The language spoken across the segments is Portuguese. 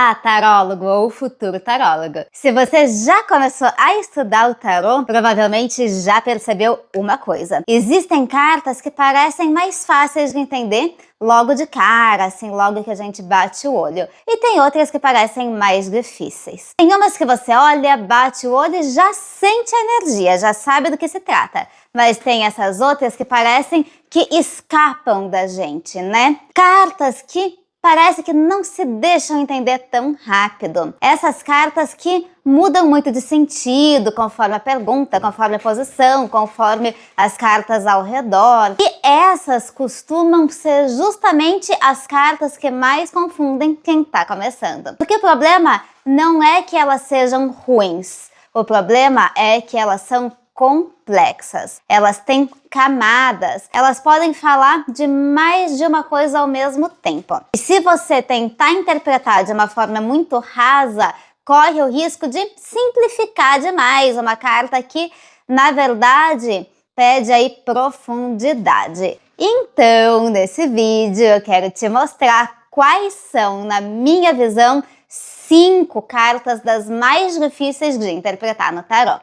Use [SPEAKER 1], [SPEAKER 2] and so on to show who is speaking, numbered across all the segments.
[SPEAKER 1] Olá, tarólogo ou futuro tarólogo! Se você já começou a estudar o tarô, provavelmente já percebeu uma coisa. Existem cartas que parecem mais fáceis de entender logo de cara, assim, logo que a gente bate o olho. E tem outras que parecem mais difíceis. Tem umas que você olha, bate o olho e já sente a energia, já sabe do que se trata. Mas tem essas outras que parecem que escapam da gente, né? Cartas que parece que não se deixam entender tão rápido. Essas cartas que mudam muito de sentido conforme a pergunta, conforme a posição, conforme as cartas ao redor. E essas costumam ser justamente as cartas que mais confundem quem está começando. Porque o problema não é que elas sejam ruins. O problema é que elas são complexas, elas têm camadas, elas podem falar de mais de uma coisa ao mesmo tempo. E se você tentar interpretar de uma forma muito rasa, corre o risco de simplificar demais uma carta que, na verdade, pede aí profundidade. Então, nesse vídeo, eu quero te mostrar quais são, na minha visão, 5 cartas das mais difíceis de interpretar no tarô.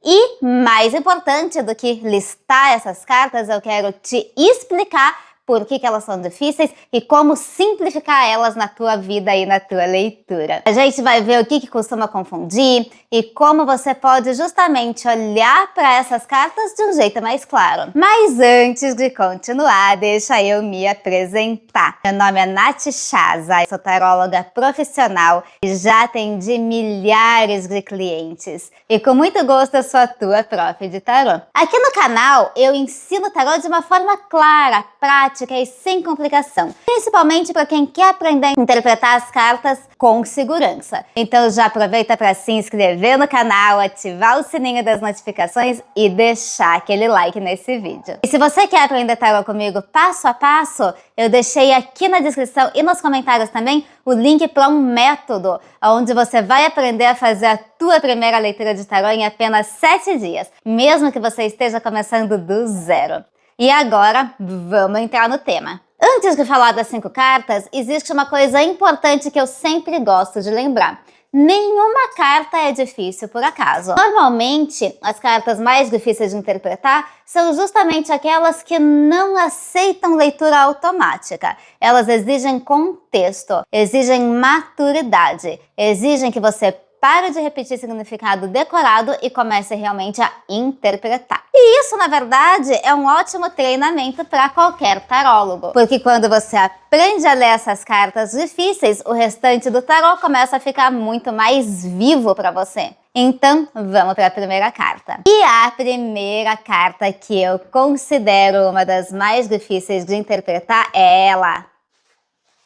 [SPEAKER 1] E, mais importante do que listar essas cartas, eu quero te explicar por que elas são difíceis e como simplificar elas na tua vida e na tua leitura. A gente vai ver o que costuma confundir e como você pode justamente olhar para essas cartas de um jeito mais claro. Mas antes de continuar, deixa eu me apresentar. Meu nome é Nath Chaza, sou taróloga profissional e já atendi milhares de clientes. E com muito gosto eu sou a tua prof de tarô. Aqui no canal eu ensino tarô de uma forma clara, prática e sem complicação, principalmente para quem quer aprender a interpretar as cartas com segurança. Então já aproveita para se inscrever no canal, ativar o sininho das notificações e deixar aquele like nesse vídeo. E se você quer aprender tarô comigo passo a passo, eu deixei aqui na descrição e nos comentários também o link para um método onde você vai aprender a fazer a tua primeira leitura de tarô em apenas 7 dias, mesmo que você esteja começando do zero. E agora, vamos entrar no tema. Antes de falar das 5 cartas, existe uma coisa importante que eu sempre gosto de lembrar. Nenhuma carta é difícil por acaso. Normalmente, as cartas mais difíceis de interpretar são justamente aquelas que não aceitam leitura automática. Elas exigem contexto, exigem maturidade, exigem que você pare de repetir significado decorado e comece realmente a interpretar. E isso, na verdade, é um ótimo treinamento para qualquer tarólogo. Porque quando você aprende a ler essas cartas difíceis, o restante do tarô começa a ficar muito mais vivo para você. Então, vamos para a primeira carta. E a primeira carta que eu considero uma das mais difíceis de interpretar é ela.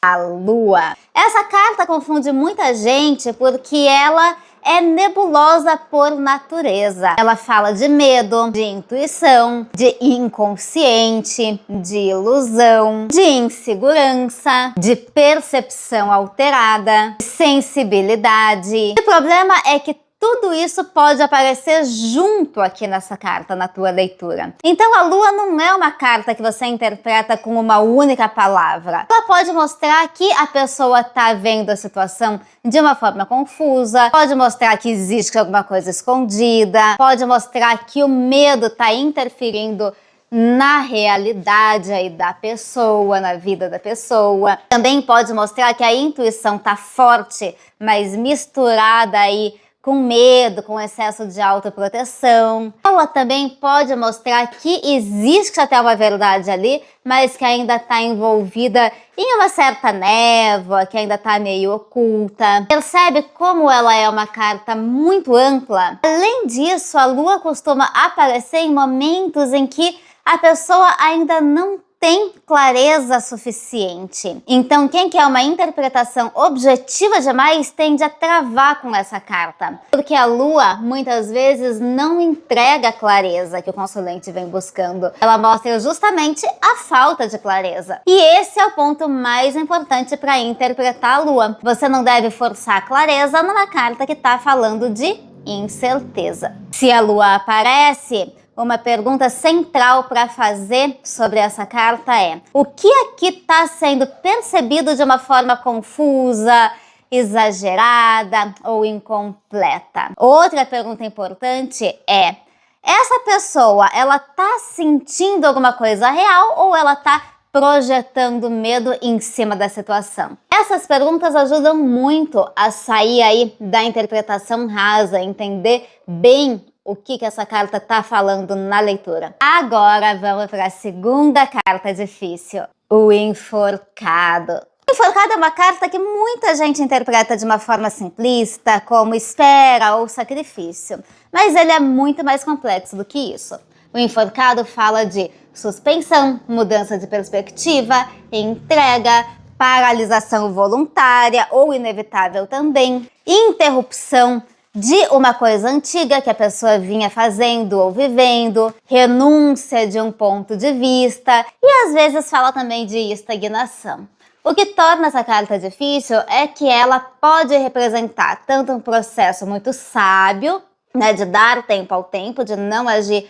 [SPEAKER 1] A Lua. Essa carta confunde muita gente porque ela é nebulosa por natureza. Ela fala de medo, de intuição, de inconsciente, de ilusão, de insegurança, de percepção alterada, de sensibilidade. O problema é que tudo isso pode aparecer junto aqui nessa carta, na tua leitura. Então a Lua não é uma carta que você interpreta com uma única palavra. Ela pode mostrar que a pessoa está vendo a situação de uma forma confusa, pode mostrar que existe alguma coisa escondida, pode mostrar que o medo está interferindo na realidade aí da pessoa, na vida da pessoa. Também pode mostrar que a intuição está forte, mas misturada aí com medo, com excesso de autoproteção. Ela também pode mostrar que existe até uma verdade ali, mas que ainda está envolvida em uma certa névoa, que ainda está meio oculta. Percebe como ela é uma carta muito ampla? Além disso, a Lua costuma aparecer em momentos em que a pessoa ainda não tem clareza suficiente. Então, quem quer uma interpretação objetiva demais tende a travar com essa carta. Porque a Lua, muitas vezes, não entrega a clareza que o consulente vem buscando. Ela mostra justamente a falta de clareza. E esse é o ponto mais importante para interpretar a Lua. Você não deve forçar a clareza numa carta que está falando de incerteza. Se a Lua aparece, uma pergunta central para fazer sobre essa carta é: o que aqui está sendo percebido de uma forma confusa, exagerada ou incompleta. Outra pergunta importante é: essa pessoa, ela tá sentindo alguma coisa real ou ela tá projetando medo em cima da situação? Essas perguntas ajudam muito a sair aí da interpretação rasa, entender bem o que essa carta tá falando na leitura. Agora vamos para a segunda carta difícil, o enforcado. O enforcado é uma carta que muita gente interpreta de uma forma simplista, como espera ou sacrifício, mas ele é muito mais complexo do que isso. O enforcado fala de suspensão, mudança de perspectiva, entrega, paralisação voluntária ou inevitável também, interrupção de uma coisa antiga que a pessoa vinha fazendo ou vivendo, renúncia de um ponto de vista e às vezes fala também de estagnação. O que torna essa carta difícil é que ela pode representar tanto um processo muito sábio, né, de dar tempo ao tempo, de não agir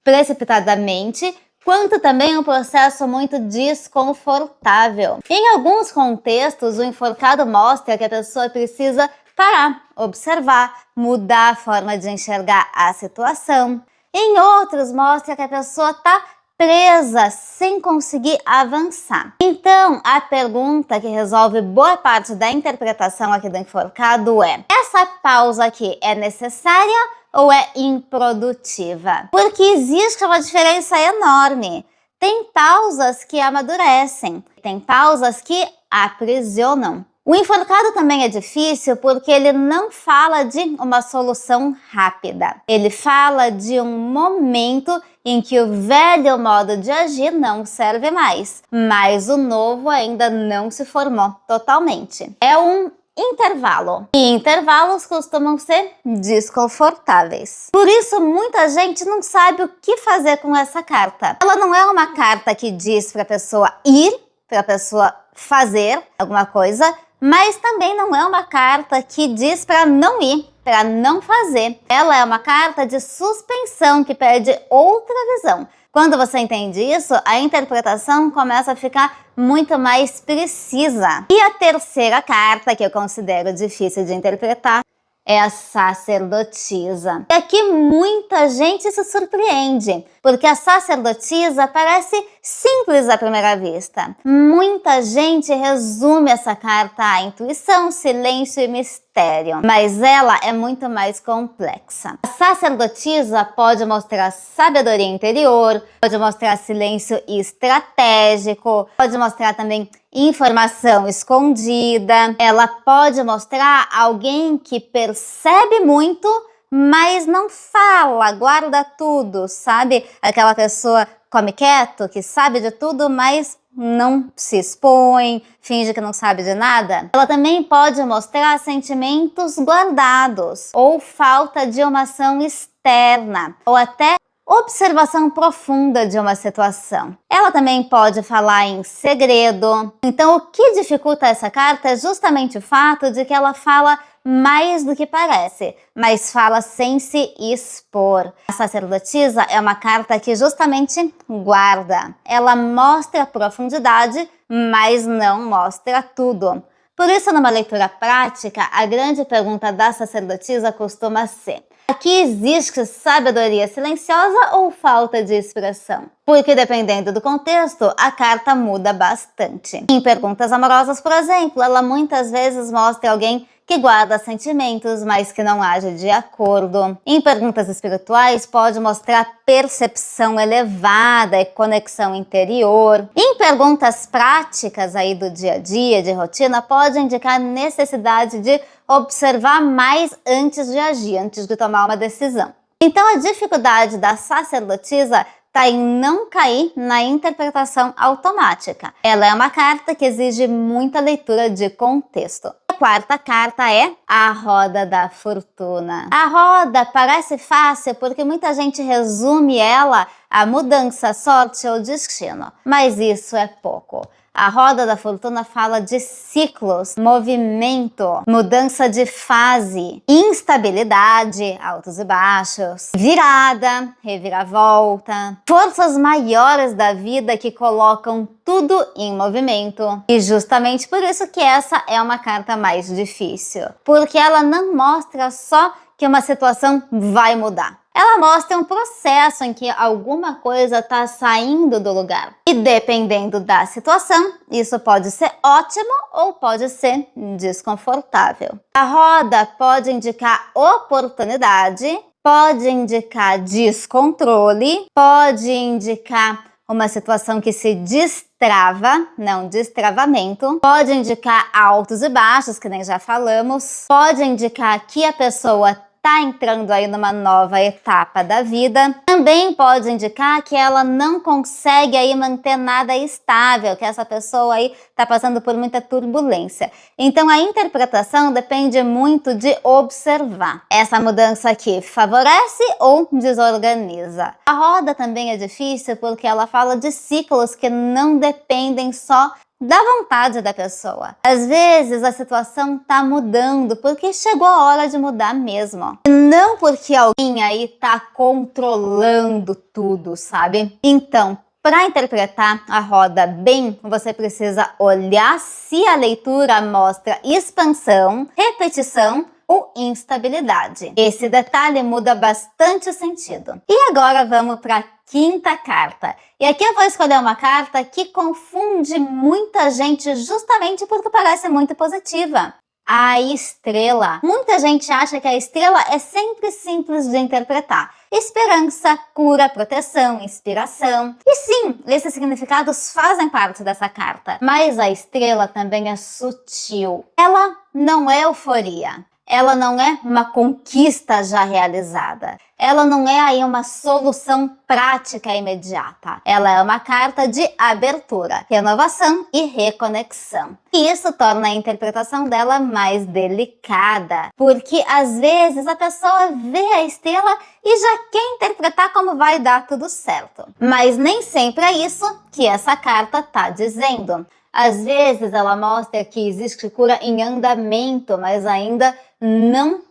[SPEAKER 1] precipitadamente, quanto também um processo muito desconfortável. Em alguns contextos, o enforcado mostra que a pessoa precisa parar, observar, mudar a forma de enxergar a situação. Em outros, mostra que a pessoa está presa, sem conseguir avançar. Então, a pergunta que resolve boa parte da interpretação aqui do enforcado é: essa pausa aqui é necessária ou é improdutiva? Porque existe uma diferença enorme. Tem pausas que amadurecem, tem pausas que aprisionam. O enforcado também é difícil porque ele não fala de uma solução rápida. Ele fala de um momento em que o velho modo de agir não serve mais, mas o novo ainda não se formou totalmente. É um intervalo. E intervalos costumam ser desconfortáveis. Por isso, muita gente não sabe o que fazer com essa carta. Ela não é uma carta que diz para a pessoa ir, para a pessoa fazer alguma coisa, mas também não é uma carta que diz para não ir, para não fazer. Ela é uma carta de suspensão que pede outra visão. Quando você entende isso, a interpretação começa a ficar muito mais precisa. E a terceira carta, que eu considero difícil de interpretar, é a sacerdotisa. E aqui muita gente se surpreende, porque a sacerdotisa parece simples à primeira vista. Muita gente resume essa carta a intuição, silêncio e mistério, mas ela é muito mais complexa. A sacerdotisa pode mostrar sabedoria interior, pode mostrar silêncio estratégico, pode mostrar também informação escondida. Ela pode mostrar alguém que percebe muito, mas não fala, guarda tudo, sabe? Aquela pessoa come quieto, que sabe de tudo, mas não se expõe, finge que não sabe de nada. Ela também pode mostrar sentimentos guardados, ou falta de uma ação externa, ou até observação profunda de uma situação. Ela também pode falar em segredo. Então, o que dificulta essa carta é justamente o fato de que ela fala mais do que parece, mas fala sem se expor. A sacerdotisa é uma carta que justamente guarda. Ela mostra profundidade, mas não mostra tudo. Por isso, numa leitura prática, a grande pergunta da sacerdotisa costuma ser: aqui existe sabedoria silenciosa ou falta de expressão? Porque dependendo do contexto, a carta muda bastante. Em perguntas amorosas, por exemplo, ela muitas vezes mostra alguém que guarda sentimentos, mas que não age de acordo. Em perguntas espirituais, pode mostrar percepção elevada e conexão interior. Em perguntas práticas aí do dia a dia, de rotina, pode indicar necessidade de observar mais antes de agir, antes de tomar uma decisão. Então, a dificuldade da sacerdotisa está em não cair na interpretação automática. Ela é uma carta que exige muita leitura de contexto. A quarta carta é a Roda da Fortuna. A roda parece fácil porque muita gente resume ela a mudança, sorte ou destino, mas isso é pouco. A roda da fortuna fala de ciclos, movimento, mudança de fase, instabilidade, altos e baixos, virada, reviravolta, forças maiores da vida que colocam tudo em movimento. E justamente por isso que essa é uma carta mais difícil, porque ela não mostra só que uma situação vai mudar. Ela mostra um processo em que alguma coisa está saindo do lugar. E dependendo da situação, isso pode ser ótimo ou pode ser desconfortável. A roda pode indicar oportunidade, pode indicar descontrole, pode indicar uma situação que se destrava, não destravamento, pode indicar altos e baixos, que nem já falamos, pode indicar que a pessoa está entrando aí numa nova etapa da vida. Também pode indicar que ela não consegue aí manter nada estável, que essa pessoa aí está passando por muita turbulência. Então a interpretação depende muito de observar. Essa mudança aqui favorece ou desorganiza. A roda também é difícil porque ela fala de ciclos que não dependem só da vontade da pessoa. Às vezes a situação tá mudando porque chegou a hora de mudar mesmo. E não porque alguém aí tá controlando tudo, sabe? Então, para interpretar a roda bem, você precisa olhar se a leitura mostra expansão, repetição ou instabilidade. Esse detalhe muda bastante o sentido. E agora vamos para a quinta carta. E aqui eu vou escolher uma carta que confunde muita gente justamente porque parece muito positiva. A estrela. Muita gente acha que a estrela é sempre simples de interpretar. Esperança, cura, proteção, inspiração. E sim, esses significados fazem parte dessa carta. Mas a estrela também é sutil. Ela não é euforia. Ela não é uma conquista já realizada. Ela não é aí uma solução prática imediata. Ela é uma carta de abertura, renovação e reconexão. E isso torna a interpretação dela mais delicada, porque às vezes a pessoa vê a estrela e já quer interpretar como vai dar tudo certo. Mas nem sempre é isso que essa carta está dizendo. Às vezes ela mostra que existe cura em andamento, mas ainda não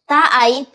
[SPEAKER 1] tá aí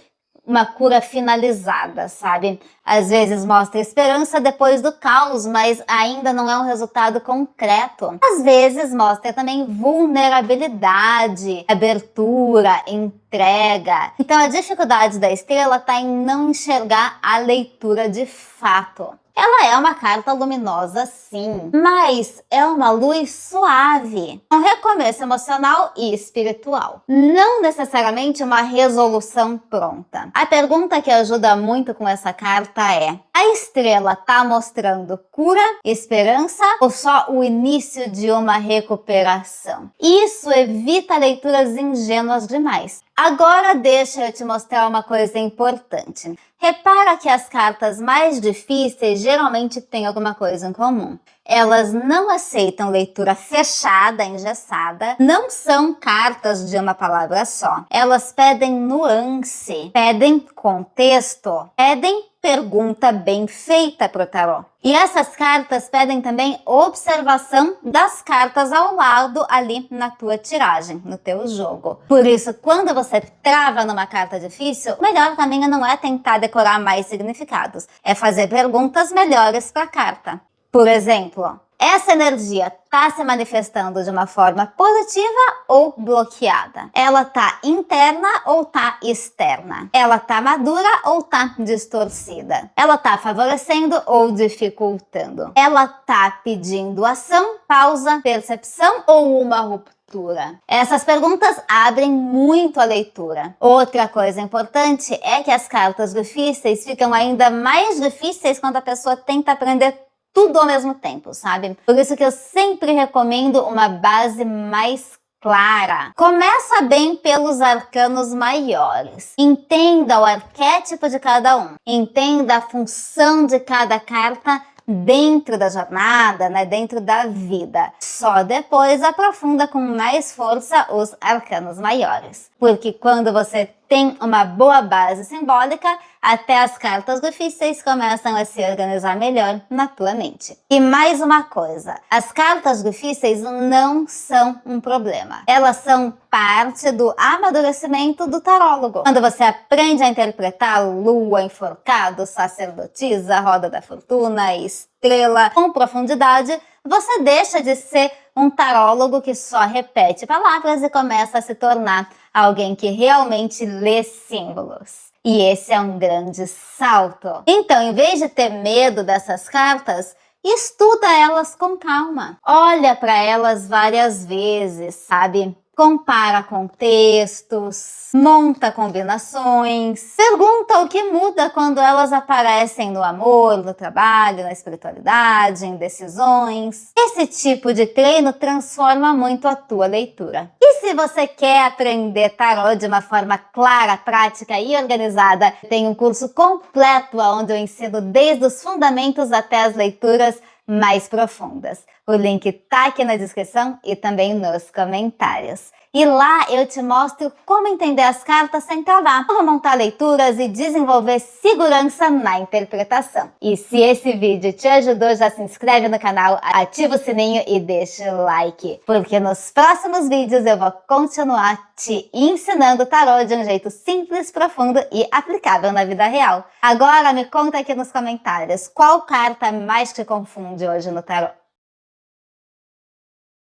[SPEAKER 1] uma cura finalizada, sabe? Às vezes mostra esperança depois do caos, mas ainda não é um resultado concreto. Às vezes mostra também vulnerabilidade, abertura, entrega. Então a dificuldade da estrela está em não enxergar a leitura de fato. Ela é uma carta luminosa, sim, mas é uma luz suave, um recomeço emocional e espiritual. Não necessariamente uma resolução pronta. A pergunta que ajuda muito com essa carta é: a estrela está mostrando cura, esperança ou só o início de uma recuperação? Isso evita leituras ingênuas demais. Agora deixa eu te mostrar uma coisa importante. Repara que as cartas mais difíceis geralmente têm alguma coisa em comum. Elas não aceitam leitura fechada, engessada, não são cartas de uma palavra só. Elas pedem nuance, pedem contexto, pedem pergunta bem feita para o tarô. E essas cartas pedem também observação das cartas ao lado ali na tua tiragem, no teu jogo. Por isso, quando você trava numa carta difícil, o melhor caminho não é tentar decorar mais significados, é fazer perguntas melhores para a carta. Por exemplo, essa energia está se manifestando de uma forma positiva ou bloqueada? Ela está interna ou está externa? Ela está madura ou está distorcida? Ela está favorecendo ou dificultando? Ela está pedindo ação, pausa, percepção ou uma ruptura? Essas perguntas abrem muito a leitura. Outra coisa importante é que as cartas difíceis ficam ainda mais difíceis quando a pessoa tenta aprender tudo ao mesmo tempo, sabe? Por isso que eu sempre recomendo uma base mais clara. Começa bem pelos arcanos maiores. Entenda o arquétipo de cada um. Entenda a função de cada carta dentro da jornada, né, dentro da vida. Só depois aprofunda com mais força os arcanos maiores. Porque quando você tem uma boa base simbólica, até as cartas difíceis começam a se organizar melhor na tua mente. E mais uma coisa, as cartas difíceis não são um problema. Elas são parte do amadurecimento do tarólogo. Quando você aprende a interpretar lua, enforcado, sacerdotisa, roda da fortuna, estrela com profundidade, você deixa de ser um tarólogo que só repete palavras e começa a se tornar alguém que realmente lê símbolos. E esse é um grande salto. Então, em vez de ter medo dessas cartas, estuda elas com calma. Olha para elas várias vezes, sabe? Compara contextos, monta combinações, pergunta o que muda quando elas aparecem no amor, no trabalho, na espiritualidade, em decisões. Esse tipo de treino transforma muito a tua leitura. E se você quer aprender tarô de uma forma clara, prática e organizada, tem um curso completo onde eu ensino desde os fundamentos até as leituras mais profundas. O link tá aqui na descrição e também nos comentários. E lá eu te mostro como entender as cartas sem travar, como montar leituras e desenvolver segurança na interpretação. E se esse vídeo te ajudou, já se inscreve no canal, ativa o sininho e deixa o like, porque nos próximos vídeos eu vou continuar te ensinando tarô de um jeito simples, profundo e aplicável na vida real. Agora me conta aqui nos comentários, qual carta mais te confunde hoje no tarô?